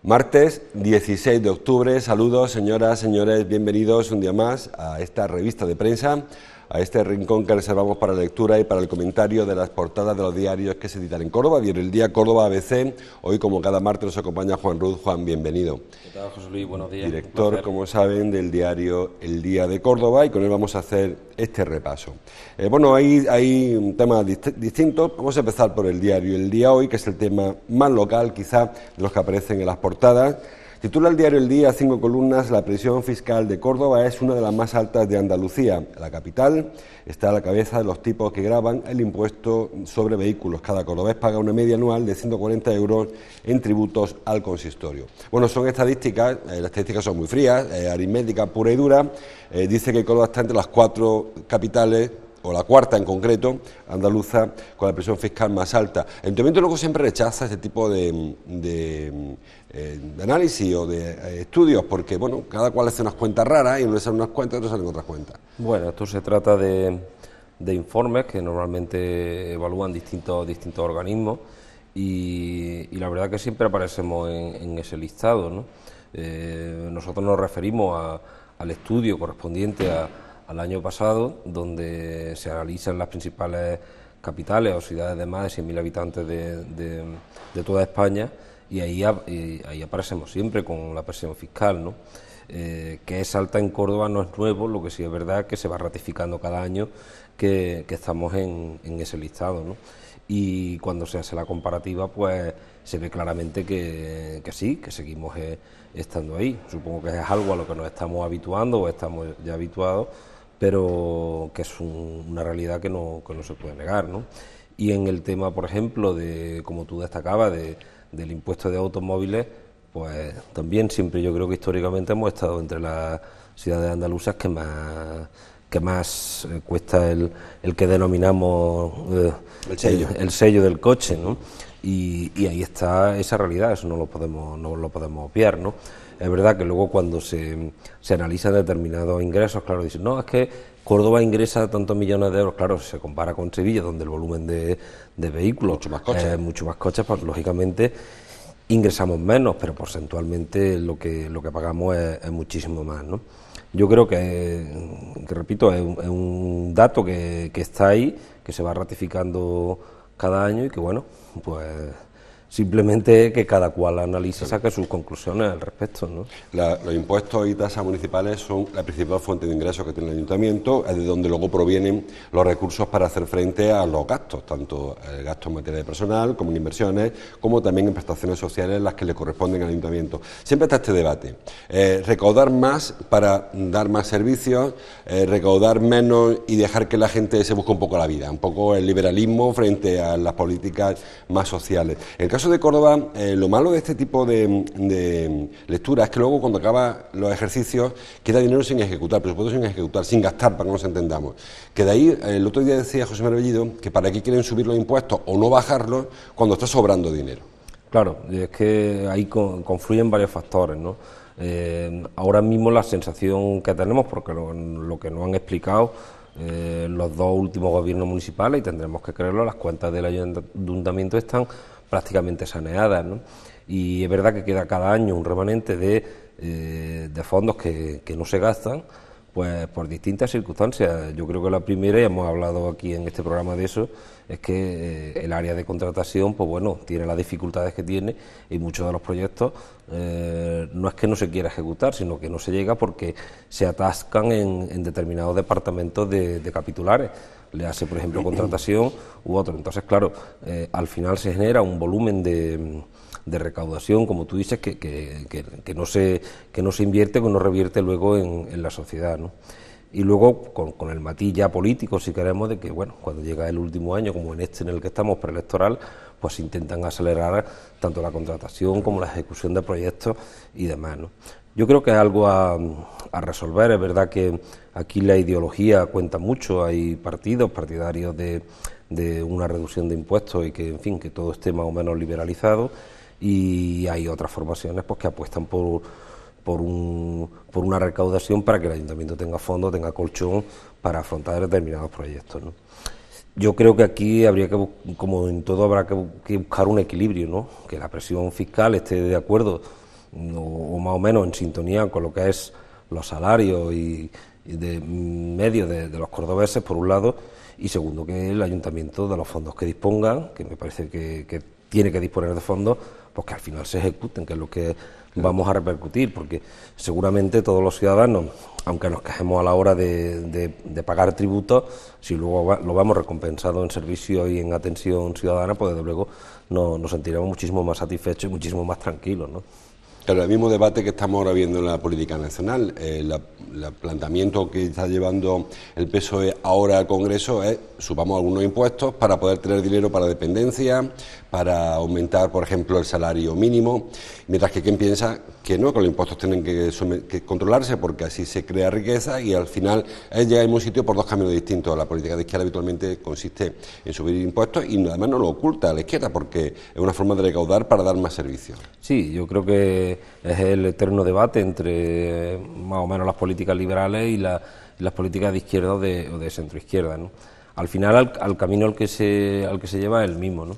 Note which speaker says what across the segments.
Speaker 1: Martes 16 de octubre, saludos señoras, señores, bienvenidos un día más a esta revista de prensa, a este rincón que reservamos para la lectura y para el comentario de las portadas de los diarios que se editan en Córdoba. Viene el día Córdoba ABC, hoy como cada martes nos acompaña Juan Ruz. Juan, bienvenido.
Speaker 2: ¿Qué tal, José Luis? Buenos días.
Speaker 1: Director, como saben, del diario El Día de Córdoba, y con él vamos a hacer este repaso. Hay temas distintos. Vamos a empezar por el diario El Día hoy, que es el tema más local, quizá, de los que aparecen en las portadas. Titula el diario El Día, 5 columnas: la presión fiscal de Córdoba es una de las más altas de Andalucía. La capital está a la cabeza de los tipos que gravan el impuesto sobre vehículos. Cada cordobés paga una media anual de 140 euros en tributos al consistorio. Bueno, son estadísticas, las estadísticas son muy frías, aritmética pura y dura. Dice que Córdoba está entre las 4 capitales, o la cuarta en concreto, andaluza, con la presión fiscal más alta. El Ayuntamiento luego siempre rechaza este tipo de análisis o de estudios, porque bueno, cada cual hace unas cuentas raras, y uno salen unas cuentas y otros salen otras cuentas.
Speaker 2: Bueno, esto se trata de informes que normalmente evalúan distintos organismos y la verdad que siempre aparecemos en ese listado, ¿no? Nosotros nos referimos al estudio correspondiente al año pasado, donde se analizan las principales capitales o ciudades de más de 100.000 habitantes de toda España, y ahí aparecemos siempre con la presión fiscal, ¿no? Que es alta en Córdoba no es nuevo, lo que sí es verdad que se va ratificando cada año que estamos en ese listado, ¿no? Y cuando se hace la comparativa, pues se ve claramente que sí, que seguimos estando ahí. Supongo que es algo a lo que nos estamos habituando o estamos ya habituados, pero que es una realidad que no se puede negar, ¿no? Y en el tema, por ejemplo, como tú destacabas, del impuesto de automóviles, pues también siempre yo creo que históricamente hemos estado entre las ciudades andaluzas que más cuesta el que denominamos el sello del coche, ¿no? Y ahí está esa realidad, eso no lo podemos obviar, ¿no? Es verdad que luego cuando se analizan determinados ingresos, claro, dicen, no, es que Córdoba ingresa tantos millones de euros. Claro, si se compara con Sevilla, donde el volumen de vehículos es mucho más coches, pues lógicamente ingresamos menos, pero porcentualmente lo que pagamos es muchísimo más, ¿no? Yo creo que repito, es un dato que está ahí, que se va ratificando cada año y que, bueno, pues simplemente que cada cual analice y saque sus conclusiones al respecto, ¿no?
Speaker 1: Los impuestos y tasas municipales son la principal fuente de ingresos que tiene el Ayuntamiento, es de donde luego provienen los recursos para hacer frente a los gastos, tanto el gasto en materia de personal, como en inversiones, como también en prestaciones sociales, las que le corresponden al Ayuntamiento. Siempre está este debate, recaudar más para dar más servicios, recaudar menos y dejar que la gente se busque un poco la vida, un poco el liberalismo frente a las políticas más sociales. En el caso de Córdoba, lo malo de este tipo de lectura es que luego, cuando acaba los ejercicios, queda dinero sin ejecutar, presupuesto sin ejecutar, sin gastar, para que nos entendamos. Que de ahí, el otro día decía José Bellido que para qué quieren subir los impuestos o no bajarlos cuando está sobrando dinero. Claro,
Speaker 2: es que ahí confluyen varios factores, ¿no? Ahora mismo la sensación que tenemos, porque lo que nos han explicado los dos últimos gobiernos municipales, y tendremos que creerlo, las cuentas del ayuntamiento están prácticamente saneadas, ¿no? Y es verdad que queda cada año un remanente de fondos que no se gastan, pues por distintas circunstancias. Yo creo que la primera, y hemos hablado aquí en este programa de eso, es que el área de contratación, pues bueno, tiene las dificultades que tiene, y muchos de los proyectos no es que no se quiera ejecutar, sino que no se llega porque se atascan en determinados departamentos de capitulares. Le hace, por ejemplo, contratación u otro. Entonces, claro, al final se genera un volumen de recaudación, como tú dices, que no se invierte, que no revierte luego en la sociedad, ¿no? Y luego, con el matiz ya político, si queremos, de que, bueno, cuando llega el último año, como en este en el que estamos, preelectoral, pues intentan acelerar tanto la contratación como la ejecución de proyectos y demás, ¿no? Yo creo que es algo a resolver. Es verdad que aquí la ideología cuenta mucho, hay partidarios de una reducción de impuestos y que, en fin, que todo esté más o menos liberalizado, y hay otras formaciones pues que apuestan por una recaudación para que el ayuntamiento tenga fondos, tenga colchón para afrontar determinados proyectos, ¿no? Yo creo que aquí habría que, como en todo, habrá que buscar un equilibrio, ¿no? Que la presión fiscal esté de acuerdo o más o menos en sintonía con lo que es los salarios y de medios de los cordobeses, por un lado, y segundo, que el ayuntamiento, de los fondos que dispongan, que me parece que tiene que disponer de fondos, pues que al final se ejecuten, que es lo que vamos a repercutir, porque seguramente todos los ciudadanos, aunque nos quejemos a la hora de pagar tributos, si luego lo vamos recompensado en servicio y en atención ciudadana, pues desde luego nos sentiremos muchísimo más satisfechos y muchísimo más tranquilos, ¿no?
Speaker 1: Claro, el mismo debate que estamos ahora viendo en la política nacional, el planteamiento que está llevando el PSOE ahora al Congreso es subamos algunos impuestos para poder tener dinero para dependencia, para aumentar, por ejemplo, el salario mínimo, mientras que quien piensa que no, que los impuestos tienen que controlarse porque así se crea riqueza y al final llegar a un sitio por dos caminos distintos. La política de izquierda habitualmente consiste en subir impuestos y además no lo oculta a la izquierda porque es una forma de recaudar para dar más servicios.
Speaker 2: Sí, yo creo que es el eterno debate entre más o menos las políticas liberales y las políticas de izquierda o de centroizquierda, ¿no? Al final al camino al que se lleva es el mismo, ¿no?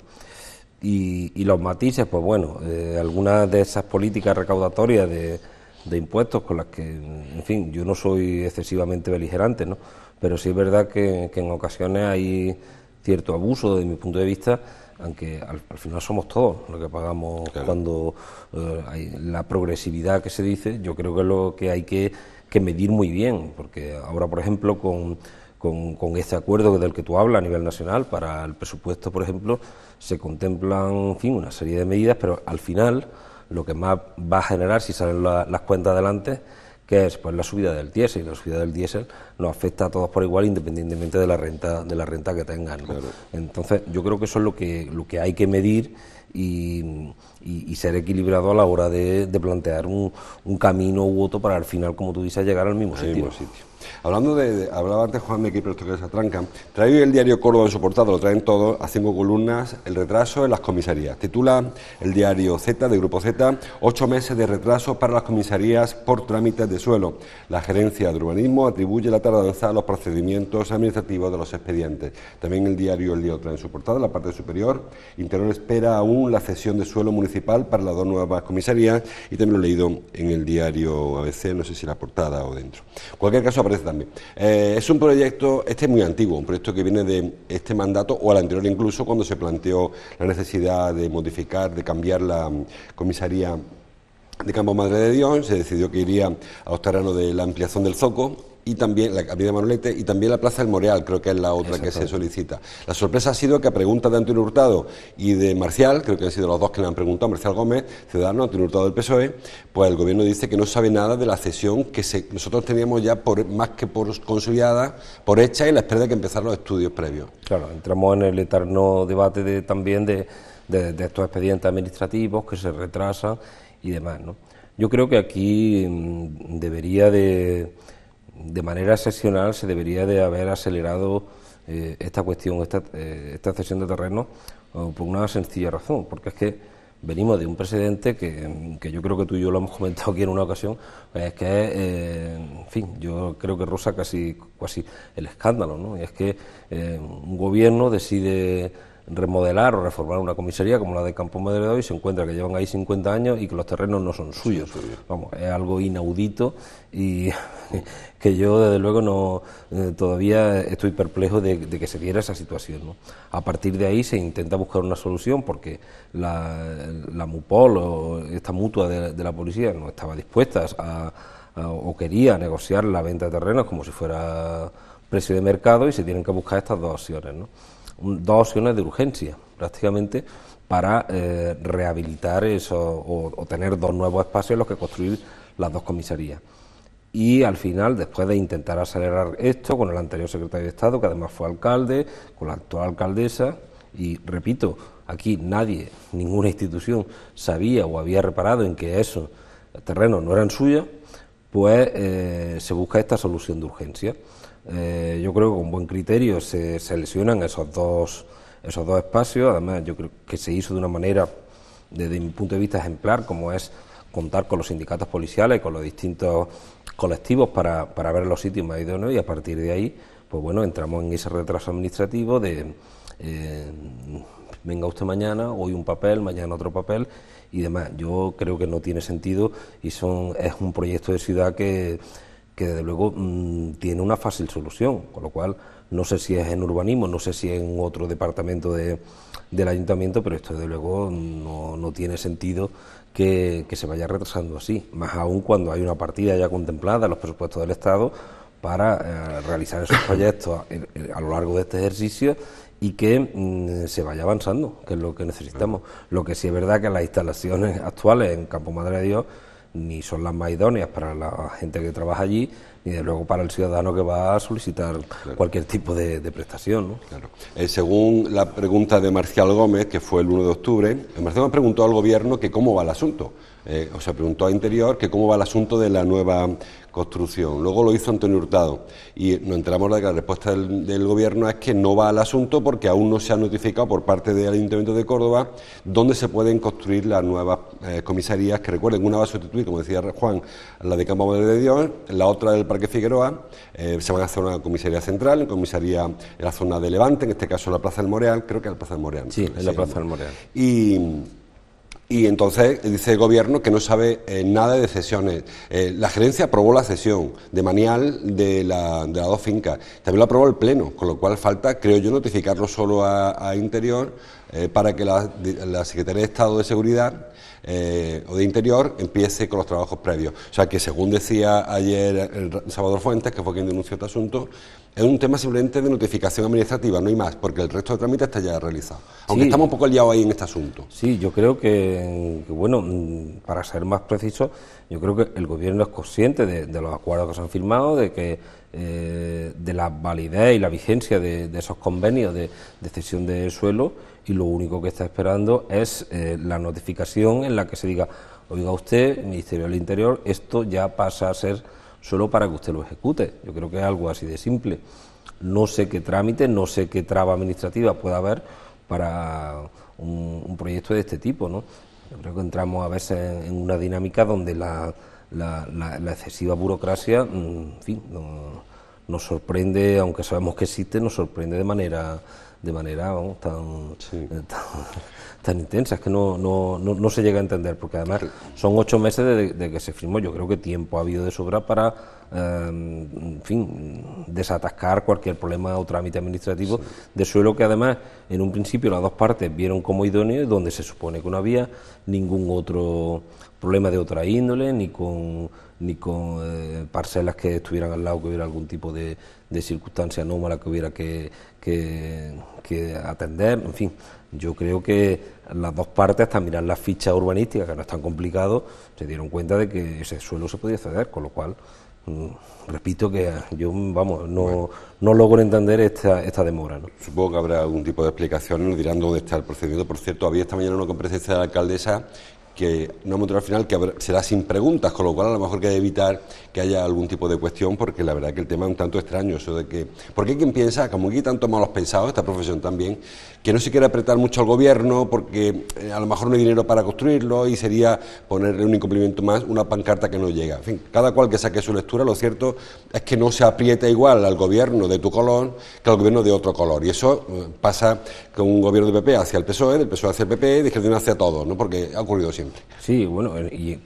Speaker 2: Y los matices, pues bueno, algunas de esas políticas recaudatorias de impuestos con las que, en fin, yo no soy excesivamente beligerante, ¿no? Pero sí es verdad que en ocasiones hay cierto abuso, desde mi punto de vista, aunque al final somos todos los que pagamos. Claro. Cuando hay la progresividad que se dice, yo creo que es lo que hay que medir muy bien, porque ahora, por ejemplo, con este acuerdo del que tú hablas a nivel nacional, para el presupuesto, por ejemplo, se contemplan, en fin, una serie de medidas, pero al final lo que más va a generar, si salen las cuentas adelante, que es pues la subida del diésel, y la subida del diésel nos afecta a todos por igual, independientemente de la renta que tengan, ¿no? Claro. Entonces, yo creo que eso es lo que hay que medir y ser equilibrado a la hora de plantear un camino u otro para al final, como tú dices, llegar al mismo sitio.
Speaker 1: Hablaba antes Juan Mequí, pero esto que se atrancan. Trae hoy el diario Córdoba en su portada, lo traen todos, a 5 columnas, el retraso en las comisarías. Titula el diario Z, de Grupo Z, 8 meses de retraso para las comisarías por trámites de suelo. La gerencia de urbanismo atribuye la tardanza a los procedimientos administrativos de los expedientes. También el diario El Día lo trae en su portada, en la parte superior. Interior espera aún la cesión de suelo municipal para las 2 nuevas comisarías, y también lo he leído en el diario ABC, no sé si la portada o dentro. En cualquier caso aparece también. Es un proyecto, este es muy antiguo, un proyecto que viene de este mandato o al anterior incluso, cuando se planteó la necesidad de modificar, de cambiar la comisaría de Campo Madre de Dios. Se decidió que iría a los terrenos de la ampliación del Zoco y también la avenida Manolete y también la Plaza del Moreal, creo que es la otra que se solicita. La sorpresa ha sido que a preguntas de Antonio Hurtado y de Marcial, creo que han sido los dos que le han preguntado, Marcial Gómez, Ciudadanos, Antonio Hurtado del PSOE, pues el gobierno dice que no sabe nada de la cesión que nosotros teníamos ya más que por consolidada, por hecha, y la espera de que empezaran los estudios previos.
Speaker 2: Claro, entramos en el eterno debate también de estos expedientes administrativos que se retrasan y demás, ¿no? Yo creo que aquí debería de manera excepcional se debería de haber acelerado esta cuestión, esta cesión de terreno, por una sencilla razón, porque es que venimos de un precedente que yo creo que tú y yo lo hemos comentado aquí en una ocasión, es que en fin, yo creo que roza casi el escándalo, ¿no? Y es que un gobierno decide remodelar o reformar una comisaría como la de Campo Madre de hoy, se encuentra que llevan ahí 50 años y que los terrenos no son suyos. Vamos, es algo inaudito y que yo desde luego no todavía estoy perplejo de que se diera esa situación, ¿no? A partir de ahí se intenta buscar una solución porque la MUPOL o esta mutua de la policía no estaba dispuesta o quería negociar la venta de terrenos como si fuera precio de mercado, y se tienen que buscar estas dos opciones, ¿no? Dos opciones de urgencia, prácticamente, para rehabilitar eso o tener 2 nuevos espacios en los que construir las 2 comisarías. Y al final, después de intentar acelerar esto con el anterior secretario de Estado, que además fue alcalde, con la actual alcaldesa, y repito, aquí nadie, ninguna institución sabía o había reparado en que esos terrenos no eran suyos, pues se busca esta solución de urgencia. Yo creo que con buen criterio se seleccionan esos dos espacios. Además, yo creo que se hizo de una manera, desde mi punto de vista, ejemplar, como es contar con los sindicatos policiales y con los distintos colectivos para ver los sitios más idóneos, y a partir de ahí, pues bueno, entramos en ese retraso administrativo de venga usted mañana, hoy un papel, mañana otro papel, demás. Yo creo que no tiene sentido y es un proyecto de ciudad que desde luego tiene una fácil solución, con lo cual no sé si es en urbanismo, no sé si es en otro departamento del ayuntamiento, pero esto desde luego no tiene sentido que se vaya retrasando así, más aún cuando hay una partida ya contemplada en los presupuestos del Estado para realizar esos proyectos a lo largo de este ejercicio y que se vaya avanzando, que es lo que necesitamos. Lo que sí es verdad que las instalaciones actuales en Campo Madre de Dios ni son las más idóneas para la gente que trabaja allí, ni de luego para el ciudadano que va a solicitar cualquier tipo de prestación, ¿no?
Speaker 1: Claro. Según la pregunta de Marcial Gómez, que fue el 1 de octubre, Marcial Gómez preguntó al Gobierno que cómo va el asunto. O sea, preguntó a Interior que cómo va el asunto de la nueva construcción. Luego lo hizo Antonio Hurtado y nos enteramos de que la respuesta del Gobierno es que no va al asunto porque aún no se ha notificado por parte del Ayuntamiento de Córdoba dónde se pueden construir las nuevas comisarías, que recuerden, una va a sustituir, como decía Juan, la de Campo Madre de Dios, la otra del Parque Figueroa. Se van a hacer una comisaría central, una comisaría en la zona de Levante, en este caso en la Plaza del Moreal, creo que es la Plaza del Moreal.
Speaker 2: Sí, en la Plaza del Moreal.
Speaker 1: Y entonces dice el Gobierno que no sabe nada de cesiones. La gerencia aprobó la cesión de Manial de las dos fincas. También lo aprobó el Pleno, con lo cual falta, creo yo, notificarlo solo a Interior para que la Secretaría de Estado de Seguridad o de Interior empiece con los trabajos previos. O sea que, según decía ayer el Salvador Fuentes, que fue quien denunció este asunto, es un tema simplemente de notificación administrativa, no hay más, porque el resto de trámites está ya realizado. Aunque estamos un poco liados ahí en este asunto.
Speaker 2: Sí, yo creo que bueno, para ser más preciso, yo creo que el Gobierno es consciente de los acuerdos que se han firmado, de que de la validez y la vigencia de esos convenios de cesión de suelo, y lo único que está esperando es la notificación en la que se diga: oiga usted, Ministerio del Interior, esto ya pasa a ser solo para que usted lo ejecute. Yo creo que es algo así de simple. No sé qué trámite, no sé qué traba administrativa pueda haber para un proyecto de este tipo, ¿no? Yo creo que entramos a veces en una dinámica donde la excesiva burocracia, en fin, nos sorprende, aunque sabemos que existe, nos sorprende de manera vamos, tan intensa, es que no se llega a entender, porque además son 8 meses de que se firmó. Yo creo que tiempo ha habido de sobra para, en fin, desatascar cualquier problema o trámite administrativo de suelo, que además en un principio las dos partes vieron como idóneo, donde se supone que no había ningún otro problema de otra índole, ni con parcelas que estuvieran al lado, que hubiera algún tipo de circunstancia anómala que hubiera que atender. En fin, yo creo que las dos partes, hasta mirar las fichas urbanísticas, que no es tan complicado, se dieron cuenta de que ese suelo se podía ceder, con lo cual repito que yo, vamos, no logro entender esta demora, ¿no?
Speaker 1: Supongo que habrá algún tipo de explicación, nos dirán dónde está el procedimiento. Por cierto, había esta mañana una comparecencia de la alcaldesa que no hemos al final, que será sin preguntas, con lo cual a lo mejor hay que evitar que haya algún tipo de cuestión, porque la verdad que el tema es un tanto extraño, eso de que, porque hay quien piensa, como aquí tanto malos pensados, esta profesión también, que no se quiere apretar mucho al Gobierno porque a lo mejor no hay dinero para construirlo y sería ponerle un incumplimiento más, una pancarta que no llega. En fin, cada cual que saque su lectura. Lo cierto es que no se aprieta igual al Gobierno de tu color que al Gobierno de otro color, y eso pasa con un Gobierno de PP hacia el PSOE, del PSOE hacia el PP, de izquierda hacia todos, ¿no? Porque ha ocurrido siempre.
Speaker 2: Sí, bueno,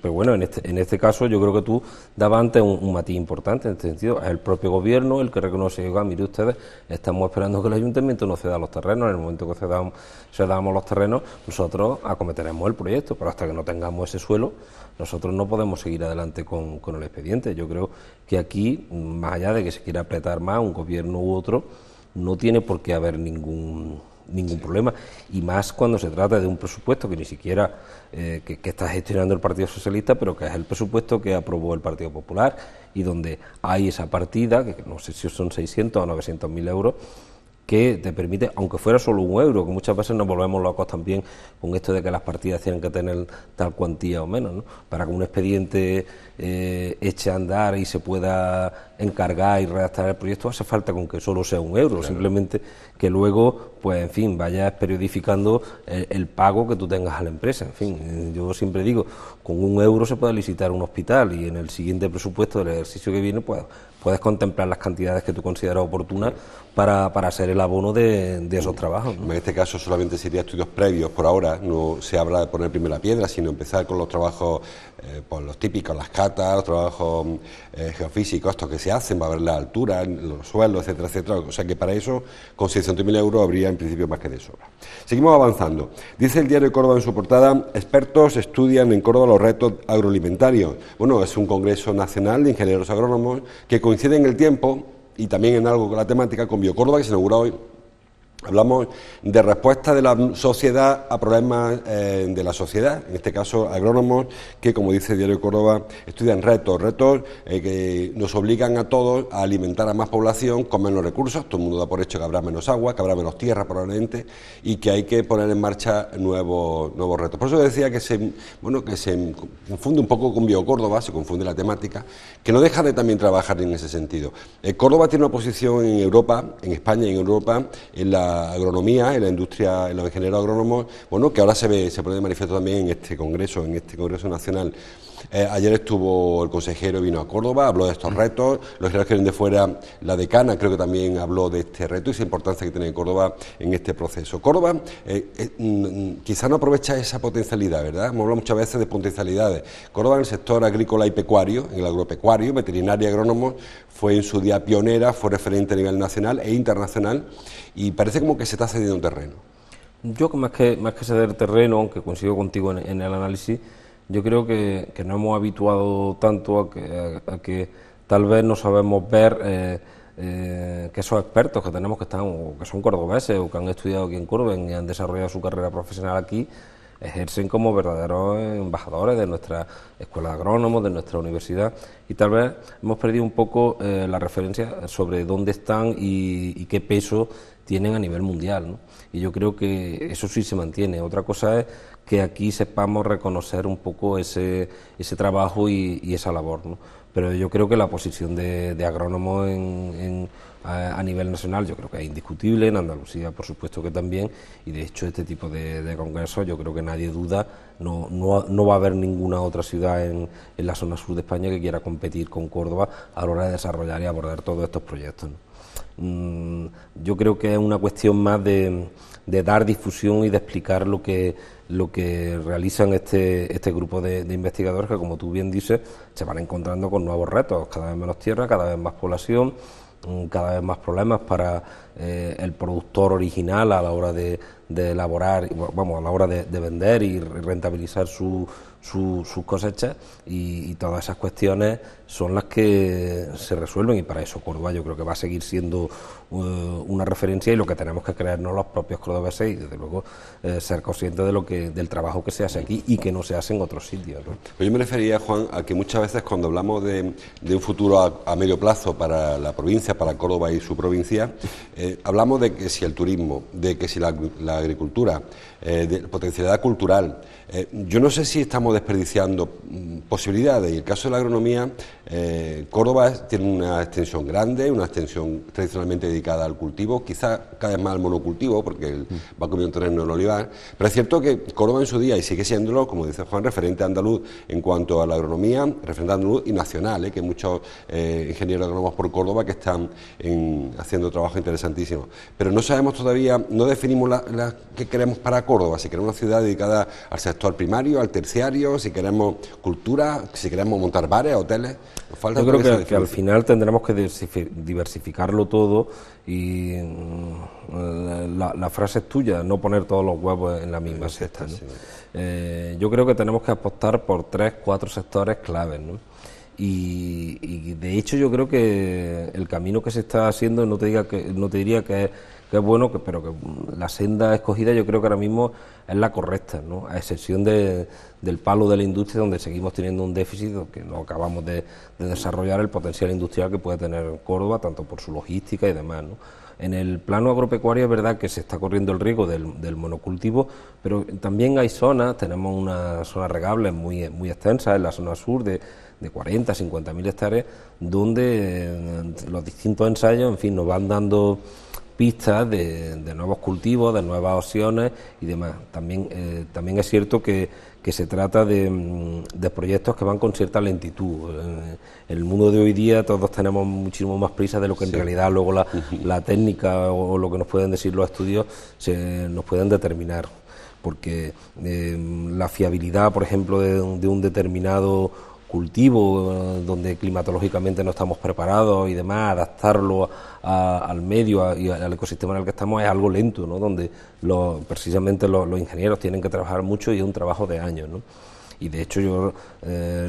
Speaker 2: pero bueno, en este caso yo creo que tú dabas antes un matiz importante en este sentido. Es el propio Gobierno el que reconoce: mire ustedes, estamos esperando que el Ayuntamiento nos ceda los terrenos. En el momento que cedamos los terrenos, nosotros acometeremos el proyecto, pero hasta que no tengamos ese suelo, nosotros no podemos seguir adelante con el expediente. Yo creo que aquí, más allá de que se quiera apretar más un Gobierno u otro, no tiene por qué haber ningún problema, y más cuando se trata de un presupuesto que ni siquiera que está gestionando el Partido Socialista, pero que es el presupuesto que aprobó el Partido Popular, y donde hay esa partida, que no sé si son 600 o 900.000 euros, que te permite, aunque fuera solo €1, que muchas veces nos volvemos locos también con esto de que las partidas tienen que tener tal cuantía o menos, ¿no? Para que un expediente eche a andar y se pueda encargar y redactar el proyecto, hace falta con que solo sea €1, claro. Simplemente que luego pues en fin, vayas periodificando el pago que tú tengas a la empresa. En fin, yo siempre digo, con 1 euro se puede licitar un hospital y en el siguiente presupuesto del ejercicio que viene, pues puedes contemplar las cantidades que tú consideras oportunas para hacer el abono de esos trabajos, ¿no?
Speaker 1: En este caso solamente sería estudios previos por ahora, no se habla de poner primera piedra, sino empezar con los trabajos, pues los típicos, las catas, los trabajos geofísicos, estos que se hacen, va a ver la altura, los suelos, etcétera, etcétera. O sea que para eso, con 600.000 euros habría en principio más que de sobra. Seguimos avanzando. Dice el diario Córdoba en su portada: expertos estudian en Córdoba los retos agroalimentarios. Bueno, es un congreso nacional de ingenieros agrónomos que coincide en el tiempo y también en algo con la temática con Biocórdoba, que se inaugura hoy. Hablamos de respuesta de la sociedad a problemas de la sociedad, en este caso agrónomos que, como dice el diario Córdoba, estudian retos que nos obligan a todos a alimentar a más población con menos recursos. Todo el mundo da por hecho que habrá menos agua, que habrá menos tierra probablemente, y que hay que poner en marcha nuevos retos. Por eso decía que se confunde un poco con Biocórdoba, se confunde la temática, que no deja de también trabajar en ese sentido. Córdoba tiene una posición en Europa, en España y en Europa, en la agronomía, en la industria, en los ingenieros agrónomos, bueno, que ahora se pone de manifiesto también en este congreso nacional. Ayer estuvo el consejero, vino a Córdoba, habló de estos retos, los ingenieros que vienen de fuera, la decana creo que también habló de este reto y esa importancia que tiene Córdoba en este proceso. Córdoba quizá no aprovecha esa potencialidad, ¿verdad? Hemos hablado muchas veces de potencialidades. Córdoba en el sector agrícola y pecuario, en el agropecuario, veterinaria y agrónomos, fue en su día pionera, fue referente a nivel nacional e internacional y parece como que se está cediendo un terreno.
Speaker 2: Yo más que ceder terreno, aunque coincido contigo en el análisis, yo creo que nos hemos habituado tanto a que tal vez no sabemos ver que esos expertos que tenemos que están, o que son cordobeses o que han estudiado aquí en Córdoba y han desarrollado su carrera profesional aquí, ejercen como verdaderos embajadores de nuestra escuela de agrónomos, de nuestra universidad, y tal vez hemos perdido un poco la referencia sobre dónde están y qué peso tienen a nivel mundial, ¿no? Y yo creo que eso sí se mantiene. Otra cosa es que aquí sepamos reconocer un poco ese trabajo y esa labor, ¿no? Pero yo creo que la posición de agrónomos a nivel nacional yo creo que es indiscutible, en Andalucía por supuesto que también, y de hecho este tipo de congresos yo creo que nadie duda, no va a haber ninguna otra ciudad en la zona sur de España que quiera competir con Córdoba a la hora de desarrollar y abordar todos estos proyectos, ¿no? Yo creo que es una cuestión más de dar difusión y de explicar lo que realizan este grupo de investigadores que, como tú bien dices, se van encontrando con nuevos retos, cada vez menos tierra, cada vez más población, cada vez más problemas para el productor original a la hora de elaborar, vamos, a la hora de vender y rentabilizar sus cosechas, y todas esas cuestiones son las que se resuelven, y para eso Córdoba yo creo que va a seguir siendo una referencia, y lo que tenemos que creernos los propios cordobeses y desde luego ser conscientes del trabajo que se hace aquí y que no se hace en otros sitios, ¿no?
Speaker 1: Pues yo me refería, Juan, a que muchas veces cuando hablamos de un futuro a medio plazo para la provincia, para Córdoba y su provincia, hablamos de que si el turismo, de que si la agricultura, de potencialidad cultural. Yo no sé si estamos desperdiciando posibilidades, y el caso de la agronomía, Córdoba tiene una extensión grande, una extensión tradicionalmente dedicada al cultivo, quizá cada vez más al monocultivo, porque va comiendo terreno en olivar, pero es cierto que Córdoba en su día, y sigue siéndolo, como dice Juan, referente andaluz en cuanto a la agronomía, referente andaluz y nacional, que hay muchos ingenieros agrónomos por Córdoba que están haciendo trabajo interesantísimo, pero no sabemos todavía, no definimos qué queremos para Córdoba, si queremos una ciudad dedicada al sector primario, al terciario, si queremos cultura, si queremos montar bares, hoteles. Falta.
Speaker 2: Yo creo que al final tendremos que diversificarlo todo, y la frase es tuya, no poner todos los huevos en la misma cesta, ¿no? Sí. Yo creo que tenemos que apostar por 3-4 sectores claves, ¿no? Y de hecho yo creo que el camino que se está haciendo, no te diría que es bueno, pero que la senda escogida yo creo que ahora mismo es la correcta, ¿no? A excepción del palo de la industria, donde seguimos teniendo un déficit que no acabamos de desarrollar el potencial industrial que puede tener Córdoba, tanto por su logística y demás, ¿no? En el plano agropecuario es verdad que se está corriendo el riesgo del monocultivo, pero también hay zonas, tenemos unas zonas regables muy extensas en la zona sur de 40-50.000 hectáreas, donde los distintos ensayos, en fin, nos van dando pistas de nuevos cultivos, de nuevas opciones y demás. También es cierto que se trata de proyectos que van con cierta lentitud. En el mundo de hoy día todos tenemos muchísimo más prisa de lo que en realidad luego la técnica o lo que nos pueden decir los estudios nos pueden determinar, porque la fiabilidad, por ejemplo, de un determinado cultivo donde climatológicamente no estamos preparados y demás, adaptarlo al medio y al ecosistema en el que estamos es algo lento, ¿no? Donde precisamente los ingenieros tienen que trabajar mucho y es un trabajo de años, ¿no? Y de hecho yo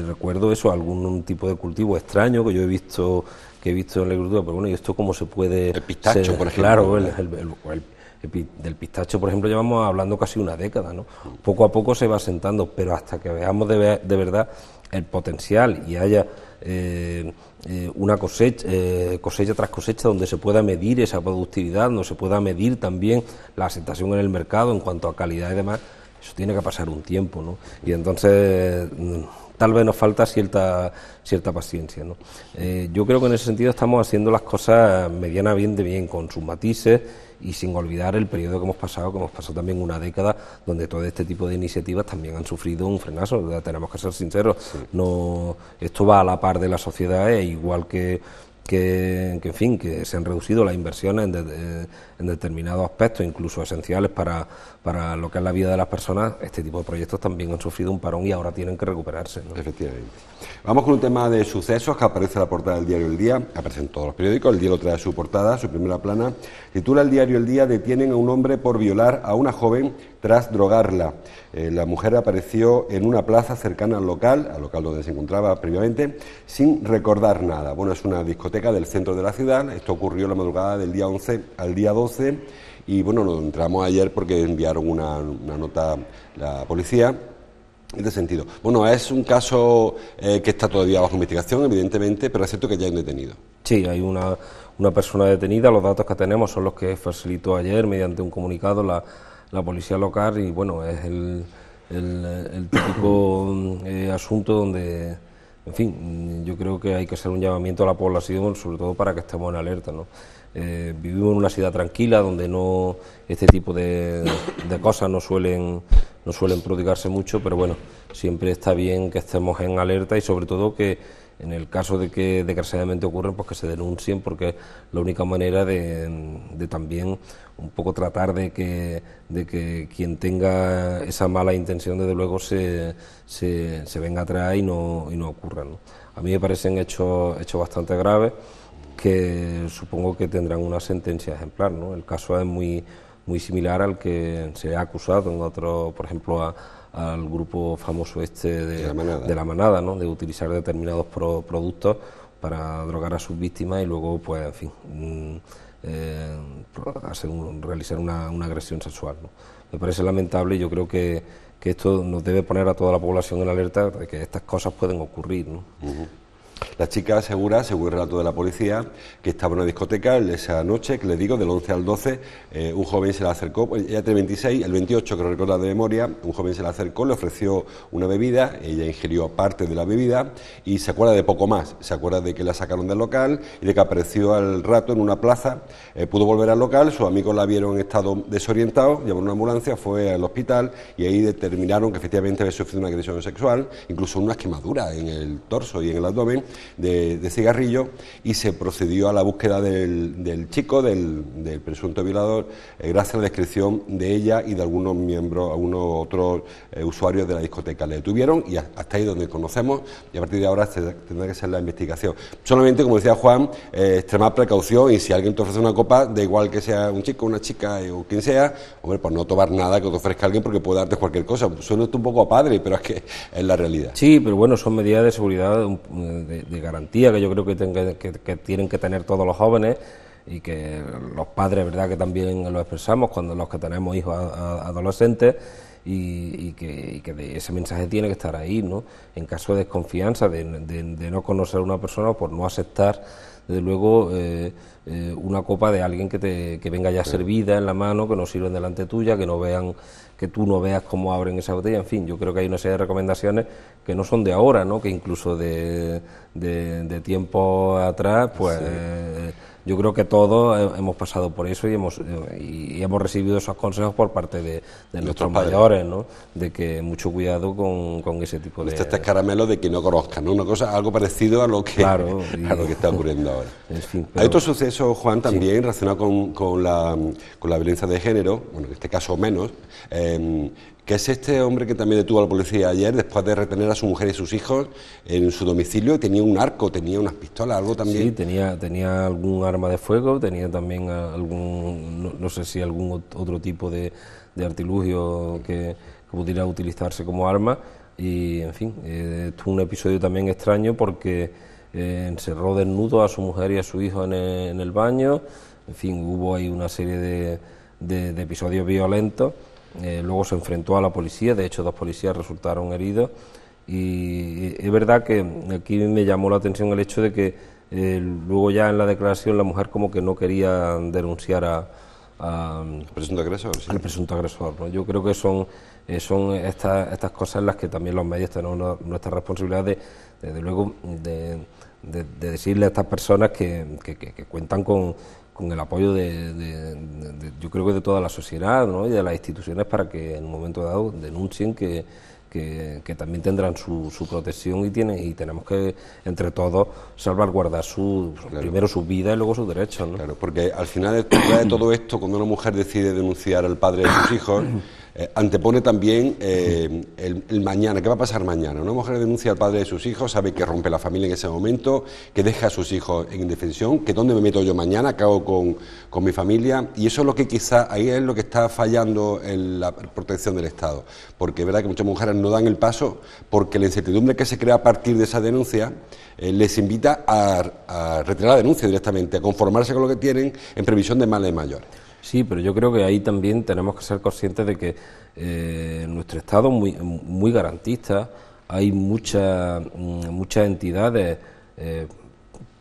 Speaker 2: recuerdo eso, algún tipo de cultivo extraño que yo he visto en la agricultura, pero bueno, ¿y esto cómo se puede...?
Speaker 1: El pistacho, por ejemplo.
Speaker 2: Claro, del pistacho, por ejemplo, llevamos hablando casi una década, ¿no? Poco a poco se va asentando, pero hasta que veamos de verdad el potencial y haya una cosecha tras cosecha donde se pueda medir esa productividad, donde se pueda medir también la aceptación en el mercado en cuanto a calidad y demás, eso tiene que pasar un tiempo, ¿no? Y entonces tal vez nos falta cierta paciencia, ¿no? Yo creo que en ese sentido estamos haciendo las cosas medianamente bien, con sus matices y sin olvidar el periodo que hemos pasado también una década donde todo este tipo de iniciativas también han sufrido un frenazo, ¿verdad? Tenemos que ser sinceros, sí. No, esto va a la par de la sociedad, igual que en fin, que se han reducido las inversiones en determinados aspectos, incluso esenciales para lo que es la vida de las personas. Este tipo de proyectos también han sufrido un parón y ahora tienen que recuperarse, ¿no?
Speaker 1: Efectivamente. Vamos con un tema de sucesos que aparece en la portada del diario El Día, aparece en todos los periódicos, El Día lo trae a su portada, su primera plana, titula el diario El Día: detienen a un hombre por violar a una joven tras drogarla. La mujer apareció en una plaza cercana al local donde se encontraba previamente, sin recordar nada. Bueno, es una discoteca del centro de la ciudad, esto ocurrió la madrugada del día 11 al día 12, y bueno, nos enteramos ayer porque enviaron una nota la policía en este sentido. Bueno, es un caso que está todavía bajo investigación, evidentemente, pero es cierto que ya han detenido.
Speaker 2: Sí, hay una persona detenida, los datos que tenemos son los que facilitó ayer mediante un comunicado la policía local, y bueno, es el típico asunto donde, en fin, yo creo que hay que hacer un llamamiento a la población, sobre todo para que estemos en alerta, ¿no? Vivimos en una ciudad tranquila donde este tipo de cosas no suelen prodigarse mucho, pero bueno, siempre está bien que estemos en alerta y sobre todo que en el caso de que desgraciadamente ocurren, pues que se denuncien, porque es la única manera de también un poco tratar de que quien tenga esa mala intención, desde luego, se venga atrás y no ocurra, ¿no? A mí me parecen hechos bastante graves, que supongo que tendrán una sentencia ejemplar, ¿no? El caso es muy similar al que se ha acusado en otro, por ejemplo, al grupo famoso de la Manada, ¿no? De utilizar determinados productos para drogar a sus víctimas y luego, pues, en fin, realizar una agresión sexual, ¿no? Me parece lamentable y yo creo que esto nos debe poner a toda la población en alerta de que estas cosas pueden ocurrir, ¿no?
Speaker 1: Uh-huh. La chica asegura, según el relato de la policía, que estaba en una discoteca esa noche, que le digo, del 11 al 12, un joven se le acercó, ella tiene 26, el 28, que lo recuerda de memoria, un joven se le acercó, le ofreció una bebida, ella ingirió parte de la bebida y se acuerda de poco más, se acuerda de que la sacaron del local y de que apareció al rato en una plaza, pudo volver al local, sus amigos la vieron en estado desorientado, llamaron a una ambulancia, fue al hospital y ahí determinaron que efectivamente había sufrido una agresión sexual, incluso unas quemaduras en el torso y en el abdomen, de cigarrillo, y se procedió a la búsqueda del chico, del presunto violador, gracias a la descripción de ella y de algunos miembros, algunos otros usuarios de la discoteca. Le detuvieron y hasta ahí donde conocemos, y a partir de ahora tendrá que ser la investigación. Solamente, como decía Juan, extremar precaución, y si alguien te ofrece una copa, da igual que sea un chico, una chica o quien sea, hombre, pues no tomar nada que te ofrezca alguien porque puede darte cualquier cosa. Suena esto un poco a padre, pero es que es la realidad.
Speaker 2: Sí, pero bueno, son medidas de seguridad, de garantía, que yo creo que tienen que tener todos los jóvenes, y que los padres, verdad, que también lo expresamos cuando los que tenemos hijos adolescentes, y que ese mensaje tiene que estar ahí, ¿no? En caso de desconfianza, de no conocer a una persona, por no aceptar, desde luego, una copa de alguien que venga ya servida en la mano, que no sirven delante tuya, que no vean, que tú no veas cómo abren esa botella. En fin, yo creo que hay una serie de recomendaciones que no son de ahora, ¿no? Que incluso de tiempo atrás, pues yo creo que todos hemos pasado por eso y hemos recibido esos consejos por parte de nuestros mayores, ¿no? De que mucho cuidado con ese tipo de...
Speaker 1: Este caramelo de que no conozcan, ¿no? Una cosa, algo parecido a lo que,
Speaker 2: claro,
Speaker 1: a lo que está ocurriendo ahora.
Speaker 2: En fin,
Speaker 1: Hay otro suceso, Juan, también relacionado con la violencia de género, bueno, en este caso menos, que es este hombre que también detuvo a la policía ayer después de retener a su mujer y sus hijos en su domicilio. Tenía un arco, tenía unas pistolas, algo también.
Speaker 2: Sí, tenía algún arma de fuego, tenía también algún, no sé si algún otro tipo de artilugio que pudiera utilizarse como arma. Y, en fin, tuvo un episodio también extraño porque encerró desnudo a su mujer y a su hijo en el baño. En fin, hubo ahí una serie de episodios violentos. Luego se enfrentó a la policía, de hecho 2 policías resultaron heridos, y es verdad que aquí me llamó la atención el hecho de que luego ya en la declaración la mujer como que no quería denunciar
Speaker 1: presunto agresor, sí.
Speaker 2: al presunto agresor, ¿no? Yo creo que son estas cosas en las que también los medios tenemos nuestra responsabilidad desde luego de decirle a estas personas que cuentan con el apoyo yo creo que de toda la sociedad, ¿no? Y de las instituciones para que en un momento dado denuncien que también tendrán su protección y tenemos que entre todos salvaguardar primero su vida y luego sus derechos, ¿no?
Speaker 1: Claro, porque al final de todo esto, cuando una mujer decide denunciar al padre de sus hijos, antepone también el mañana, ¿qué va a pasar mañana? Una mujer denuncia al padre de sus hijos, sabe que rompe la familia en ese momento, que deja a sus hijos en indefensión, que dónde me meto yo mañana, qué hago con mi familia, y eso es lo que quizá, ahí es lo que está fallando en la protección del Estado, porque es verdad que muchas mujeres no dan el paso, porque la incertidumbre que se crea a partir de esa denuncia les invita a retirar la denuncia directamente, a conformarse con lo que tienen en previsión de males mayores.
Speaker 2: Sí, pero yo creo que ahí también tenemos que ser conscientes de que nuestro Estado es muy garantista. Hay muchas entidades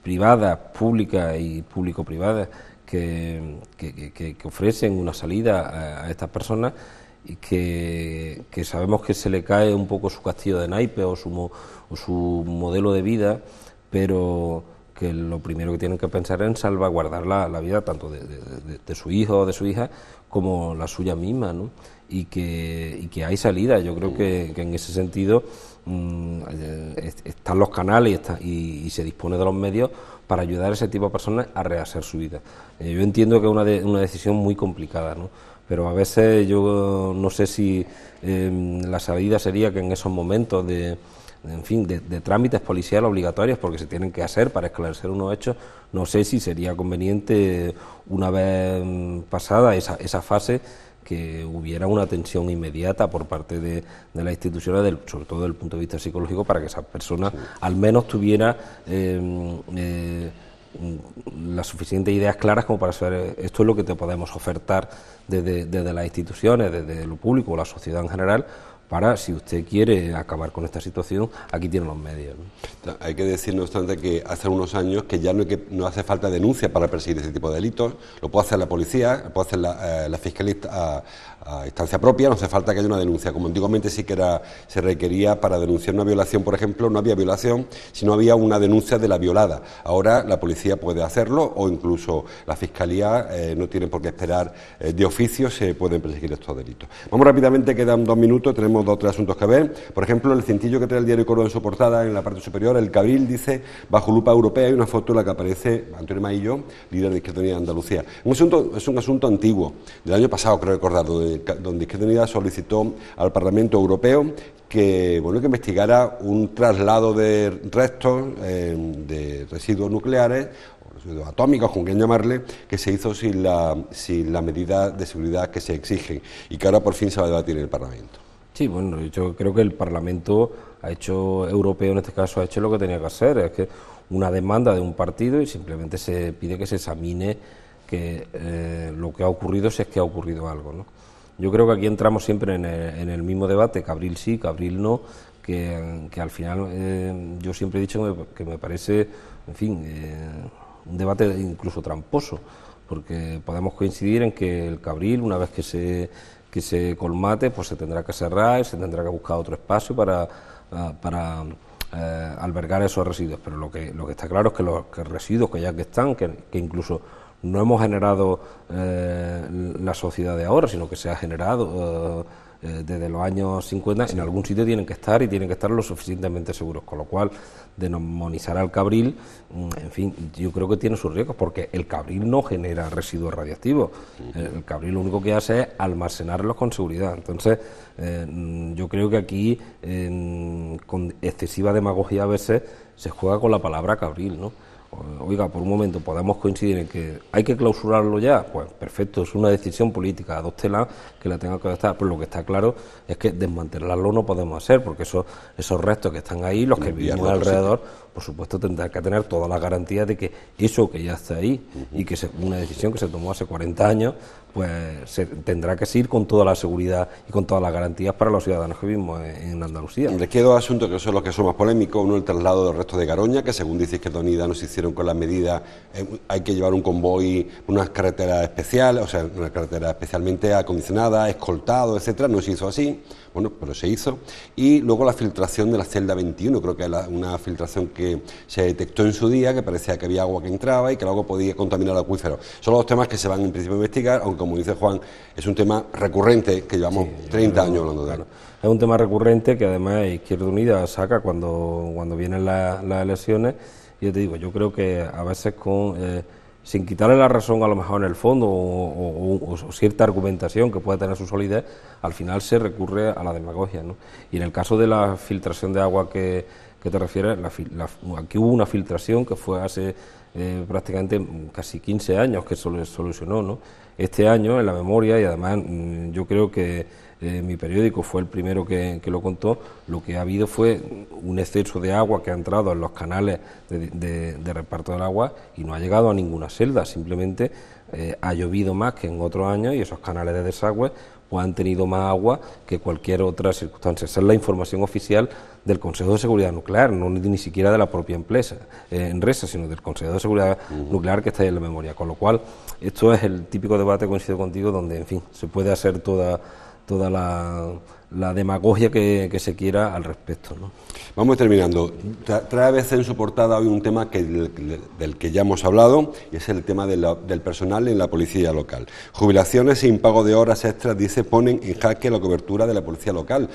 Speaker 2: privadas, públicas y público-privadas que ofrecen una salida a estas personas y que sabemos que se le cae un poco su castillo de naipes o su modelo de vida, pero que lo primero que tienen que pensar es en salvaguardar la vida tanto de su hijo o de su hija como la suya misma, ¿no? Y que hay salida. Yo creo que en ese sentido están los canales y se dispone de los medios para ayudar a ese tipo de personas a rehacer su vida. Yo entiendo que es una decisión muy complicada, ¿no? Pero a veces yo no sé si la salida sería que en esos momentos de trámites policiales obligatorios, porque se tienen que hacer para esclarecer unos hechos, no sé si sería conveniente, una vez pasada esa fase, que hubiera una atención inmediata por parte de las instituciones, sobre todo desde el punto de vista psicológico, para que esas personas al menos tuvieran las suficientes ideas claras como para saber esto es lo que te podemos ofertar desde las instituciones, desde lo público o la sociedad en general, para, si usted quiere acabar con esta situación, aquí tiene los medios, ¿no?
Speaker 1: Hay que decir, no obstante, que hace unos años que ya no hace falta denuncia para perseguir este tipo de delitos, lo puede hacer la policía, lo puede hacer la fiscalía a instancia propia, no hace falta que haya una denuncia, como antiguamente sí que se requería para denunciar una violación, por ejemplo, no había violación, sino había una denuncia de la violada. Ahora la policía puede hacerlo o incluso la fiscalía no tiene por qué esperar de oficio, se pueden perseguir estos delitos. Vamos rápidamente, quedan 2 minutos, tenemos 2 o 3 asuntos que ver. Por ejemplo, el cintillo que trae el diario Córdoba en su portada, en la parte superior, el Cabril, dice, bajo lupa europea, hay una foto en la que aparece Antonio Maillo, líder de Izquierda Unida de Andalucía. Es un asunto antiguo, del año pasado, creo recordar, donde Izquierda Unida solicitó al Parlamento Europeo que investigara un traslado de restos de residuos nucleares, residuos atómicos, como quieran llamarle, que se hizo sin la medida de seguridad que se exigen y que ahora por fin se va a debatir en el Parlamento.
Speaker 2: Sí, bueno, yo creo que el Parlamento europeo en este caso ha hecho lo que tenía que hacer, es que una demanda de un partido y simplemente se pide que se examine lo que ha ocurrido, si es que ha ocurrido algo, ¿no? Yo creo que aquí entramos siempre en el mismo debate, Cabril sí, Cabril no, que al final yo siempre he dicho que me parece, en fin, un debate incluso tramposo, porque podemos coincidir en que el Cabril, una vez que se colmate, pues se tendrá que cerrar y se tendrá que buscar otro espacio para albergar esos residuos, pero lo que está claro es que los residuos que ya que están, que incluso no hemos generado la sociedad de ahora, sino que se ha generado desde los años 50, en algún sitio tienen que estar y tienen que estar lo suficientemente seguros, con lo cual demonizar al cabril, en fin, yo creo que tiene sus riesgos, porque el cabril no genera residuos radiactivos, el cabril lo único que hace es almacenarlos con seguridad. Entonces, yo creo que aquí, con excesiva demagogia a veces, se juega con la palabra cabril, ¿no? Oiga, por un momento podemos coincidir en que hay que clausurarlo ya, pues perfecto, es una decisión política, adóptela, que la tenga que adoptar, pero lo que está claro es que desmantelarlo no podemos hacer, porque esos restos que están ahí, los que vivimos alrededor, por supuesto tendrán que tener todas las garantías de que eso que ya está ahí, y que una decisión que se tomó hace 40 años, pues se tendrá que seguir con toda la seguridad y con todas las garantías para los ciudadanos que vivimos en Andalucía.
Speaker 1: Les quedo dos asuntos que son los que son más polémicos. Uno, el traslado del resto de Garoña, que según dice Izquierda Unida no se hicieron con las medidas, hay que llevar un convoy, unas carreteras especiales, o sea, una carretera especialmente acondicionada, escoltado, etcétera, no se hizo así. Bueno, pero se hizo. Y luego la filtración de la celda 21, creo que es una filtración que se detectó en su día, que parecía que había agua que entraba y que luego podía contaminar el acuífero. Son los dos temas que se van en principio a investigar, aunque como dice Juan, es un tema recurrente, que llevamos 30 años hablando de él.
Speaker 2: Es un tema recurrente que además Izquierda Unida saca cuando vienen las elecciones, y yo te digo, yo creo que a veces sin quitarle la razón a lo mejor en el fondo o cierta argumentación que pueda tener su solidez, al final se recurre a la demagogia, ¿no? Y en el caso de la filtración de agua que te refieres, aquí hubo una filtración que fue hace prácticamente casi 15 años que se solucionó, ¿no? Este año, en la memoria, y además yo creo que mi periódico fue el primero que lo contó, lo que ha habido fue un exceso de agua que ha entrado en los canales de reparto del agua y no ha llegado a ninguna celda, simplemente ha llovido más que en otros años y esos canales de desagüe pues han tenido más agua que cualquier otra circunstancia. Esa es la información oficial del Consejo de Seguridad Nuclear, no ni siquiera de la propia empresa, Enresa, sino del Consejo de Seguridad Nuclear, que está ahí en la memoria. Con lo cual, esto es el típico debate, coincido contigo, donde, en fin, se puede hacer toda la demagogia que se quiera al respecto, ¿no?
Speaker 1: Vamos terminando. Trae a veces en su portada hoy un tema del que ya hemos hablado, y es el tema del personal en la policía local. Jubilaciones e impago de horas extras, dice, ponen en jaque la cobertura de la policía local.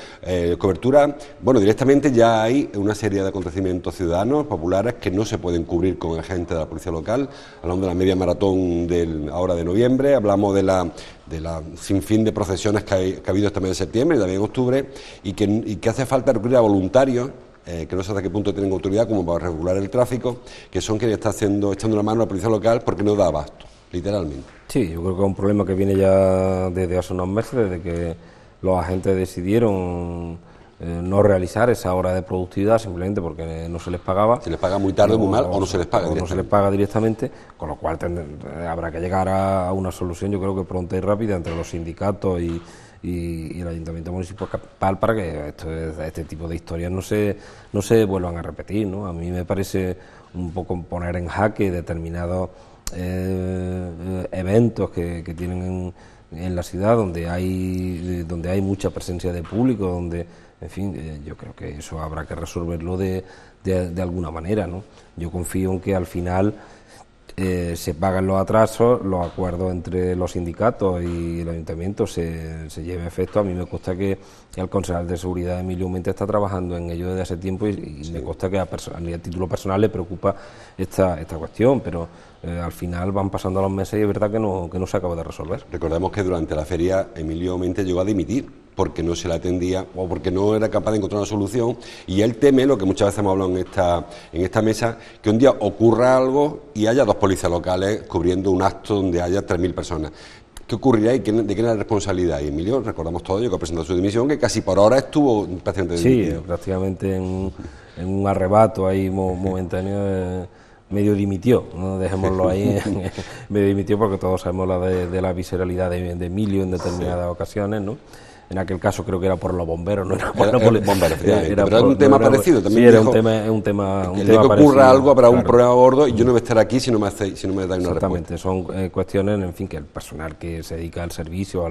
Speaker 1: Cobertura, bueno, directamente ya hay una serie de acontecimientos ciudadanos, populares, que no se pueden cubrir con el agente de la policía local. Hablamos de la media maratón ahora de noviembre, hablamos de la sinfín de procesiones que ha habido este mes de septiembre y también en octubre, y que hace falta recurrir a voluntarios, que no sé hasta qué punto tienen autoridad como para regular el tráfico, que son quienes están echando la mano a la policía local porque no da abasto, literalmente.
Speaker 2: Sí, yo creo que es un problema que viene ya desde hace unos meses, desde que los agentes decidieron no realizar esa hora de productividad simplemente porque no se les pagaba.
Speaker 1: Se les paga muy tarde, muy mal, o no se les paga.
Speaker 2: O no se les paga directamente, con lo cual habrá que llegar a una solución, yo creo que pronta y rápida, entre los sindicatos y el Ayuntamiento Municipal para que este tipo de historias no se vuelvan a repetir, ¿no? A mí me parece un poco poner en jaque determinados eventos que tienen en la ciudad, donde hay mucha presencia de público, donde, en fin, yo creo que eso habrá que resolverlo de alguna manera, ¿no? Yo confío en que al final se pagan los atrasos, los acuerdos entre los sindicatos y el ayuntamiento se lleve a efecto. A mí me consta que el concejal de seguridad, Emilio Mente, está trabajando en ello desde hace tiempo y sí. Me consta que a título personal le preocupa esta cuestión, pero al final van pasando los meses y es verdad que no se acaba de resolver. Recordemos que durante la feria Emilio Mente llegó a dimitir porque no se le atendía o porque no era capaz de encontrar una solución, y él teme, lo que muchas veces hemos hablado en esta mesa, que un día ocurra algo y haya dos policías locales cubriendo un acto donde haya 3.000 personas. ¿Qué ocurrirá y de quién es la responsabilidad? Y Emilio, recordamos todo, yo que presentó su dimisión, que casi por hora estuvo prácticamente dimitido. Sí, prácticamente en un arrebato ahí momentáneo medio dimitió, no dejémoslo ahí, medio dimitió, porque todos sabemos de la visceralidad de Emilio en determinadas ocasiones, ¿no? En aquel caso creo que era por los bomberos, no era por los bomberos. Pero era un tema parecido también. Sí, era un tema
Speaker 1: el día que ocurra algo habrá un problema a bordo y yo no voy a estar aquí si no me dais una respuesta.
Speaker 2: Exactamente, son cuestiones, en fin, que el personal que se dedica al servicio, a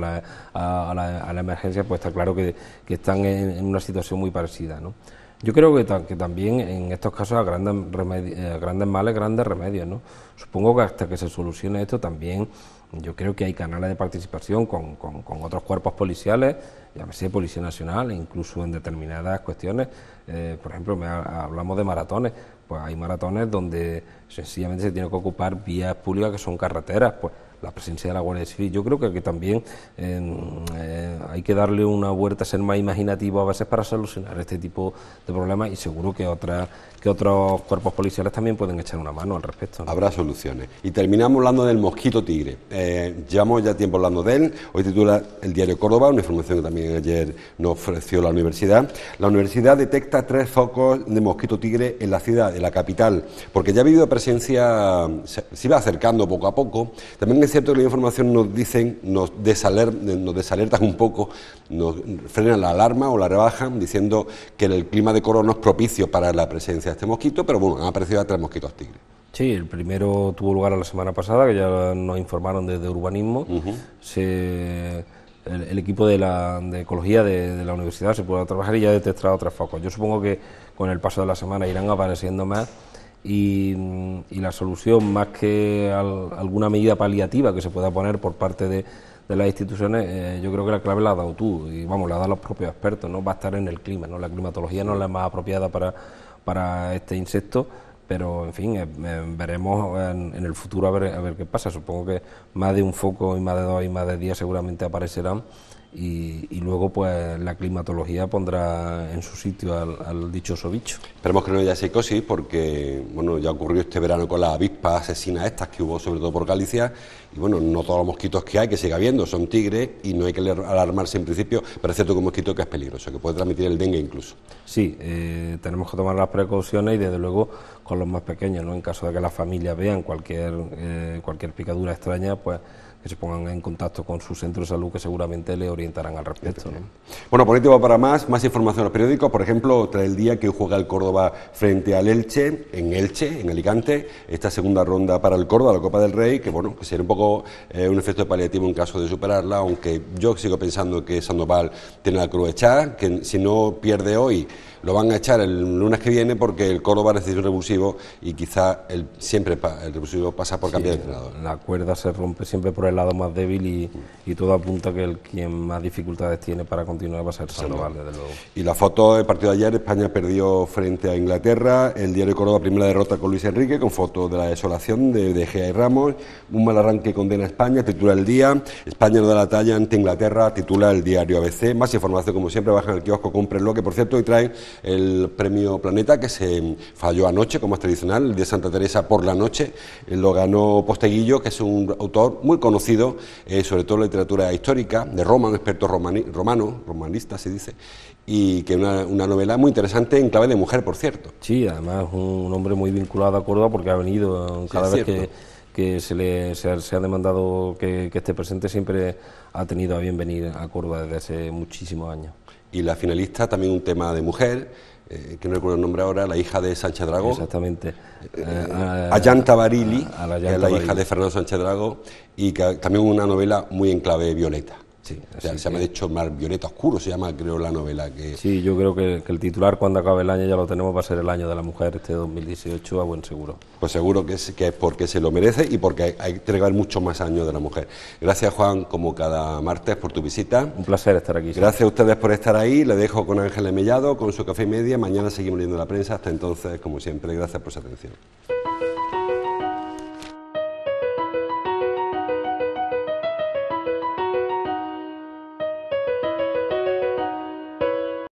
Speaker 2: la emergencia, pues está claro que están en una situación muy parecida, ¿no? Yo creo que también en estos casos a grandes males, grandes remedios, ¿no? Supongo que hasta que se solucione esto también yo creo que hay canales de participación con otros cuerpos policiales, llámese Policía Nacional, e incluso en determinadas cuestiones, por ejemplo, hablamos de maratones, pues hay maratones donde sencillamente se tiene que ocupar vías públicas que son carreteras, pues la presencia de la Guardia Civil. Yo creo que también hay que darle una vuelta, ser más imaginativo a veces para solucionar este tipo de problemas, y seguro que otros cuerpos policiales también pueden echar una mano al respecto, ¿no?
Speaker 1: Habrá soluciones. Y terminamos hablando del mosquito tigre. Llevamos ya tiempo hablando de él. Hoy titula el diario Córdoba, una información que también ayer nos ofreció la universidad. La universidad detecta 3 focos de mosquito tigre en la ciudad, en la capital, porque ya ha habido presencia, se iba acercando poco a poco. También es cierto que la información nos desalertan un poco, nos frenan la alarma o la rebajan, diciendo que el clima de Córdoba no es propicio para la presencia de este mosquito, pero bueno, han aparecido 3 mosquitos tigre.
Speaker 2: Sí, el primero tuvo lugar la semana pasada, que ya nos informaron desde urbanismo. El equipo de ecología de la universidad se pudo trabajar y ya ha detectado 3 focos. Yo supongo que con el paso de la semana irán apareciendo más. Y la solución, más que alguna medida paliativa que se pueda poner por parte de las instituciones, yo creo que la clave la has dado tú, y vamos, la han dado los propios expertos, ¿no? Va a estar en el clima, ¿no? La climatología no es la más apropiada para este insecto, pero en fin, veremos en el futuro a ver qué pasa. Supongo que más de un foco, y más de 2 y más de 10 seguramente aparecerán. Y luego pues la climatología pondrá en su sitio al dichoso bicho.
Speaker 1: Esperemos que no haya psicosis, porque bueno, ya ocurrió este verano con las avispas asesinas estas que hubo sobre todo por Galicia, y bueno, no todos los mosquitos que hay, que sigue habiendo, son tigres y no hay que alarmarse en principio, pero es cierto que un mosquito que es peligroso, que puede transmitir el dengue incluso.
Speaker 2: Sí, tenemos que tomar las precauciones, y desde luego con los más pequeños, ¿no? En caso de que las familias vean cualquier picadura extraña, pues que se pongan en contacto con su centro de salud, que seguramente le orientarán al respecto, ¿no?
Speaker 1: Bueno, por último, para más información en los periódicos, por ejemplo, tras el día que juega el Córdoba frente al Elche, en Alicante, esta segunda ronda para el Córdoba, la Copa del Rey, que bueno, que sería un poco un efecto paliativo en caso de superarla, aunque yo sigo pensando que Sandoval tiene la cruz echada, que si no pierde hoy, lo van a echar el lunes que viene, porque el Córdoba necesita un revulsivo, y quizá siempre el revulsivo pasa por cambiar de entrenador.
Speaker 2: La cuerda se rompe siempre por el lado más débil, y todo apunta que quien más dificultades tiene para continuar va a ser Sandoval, desde luego.
Speaker 1: Y la foto del partido de ayer: España perdió frente a Inglaterra, el diario Córdoba, primera derrota con Luis Enrique, con foto de la desolación de Gea y Ramos, un mal arranque condena a España, titula El Día, España no da la talla ante Inglaterra, titula el diario ABC. Más información, como siempre, baja en el kiosco, cómprenlo, que por cierto hoy traen el premio Planeta, que se falló anoche, como es tradicional, el de Santa Teresa por la noche, lo ganó Posteguillo, que es un autor muy conocido, sobre todo en literatura histórica, de Roma, un experto romanista se dice, y que una novela muy interesante en clave de mujer, por cierto.
Speaker 2: Sí, además un hombre muy vinculado a Córdoba, porque ha venido cada vez que se ha demandado que esté presente, siempre ha tenido a bien venir a Córdoba desde hace muchísimos años.
Speaker 1: Y la finalista, también un tema de mujer, que no recuerdo el nombre ahora, la hija de Sánchez Dragó.
Speaker 2: Exactamente.
Speaker 1: Ayanta Barili, que es la hija de
Speaker 2: Barili.
Speaker 1: Fernando Sánchez Dragó, y que también una novela muy en clave violeta.
Speaker 2: Sí,
Speaker 1: o sea, se llama, de hecho, Mar Violeta Oscuro, se llama, creo, la novela.
Speaker 2: Sí, yo creo que el titular, cuando acabe el año, ya lo tenemos, va a ser el año de la mujer, este 2018, a buen seguro.
Speaker 1: Pues seguro que es porque se lo merece, y porque hay que entregar muchos más años de la mujer. Gracias, Juan, como cada martes, por tu visita.
Speaker 2: Un placer estar aquí.
Speaker 1: Gracias a ustedes por estar ahí. Le dejo con Ángeles Mellado, con su café y media. Mañana seguimos leyendo la prensa. Hasta entonces, como siempre, gracias por su atención.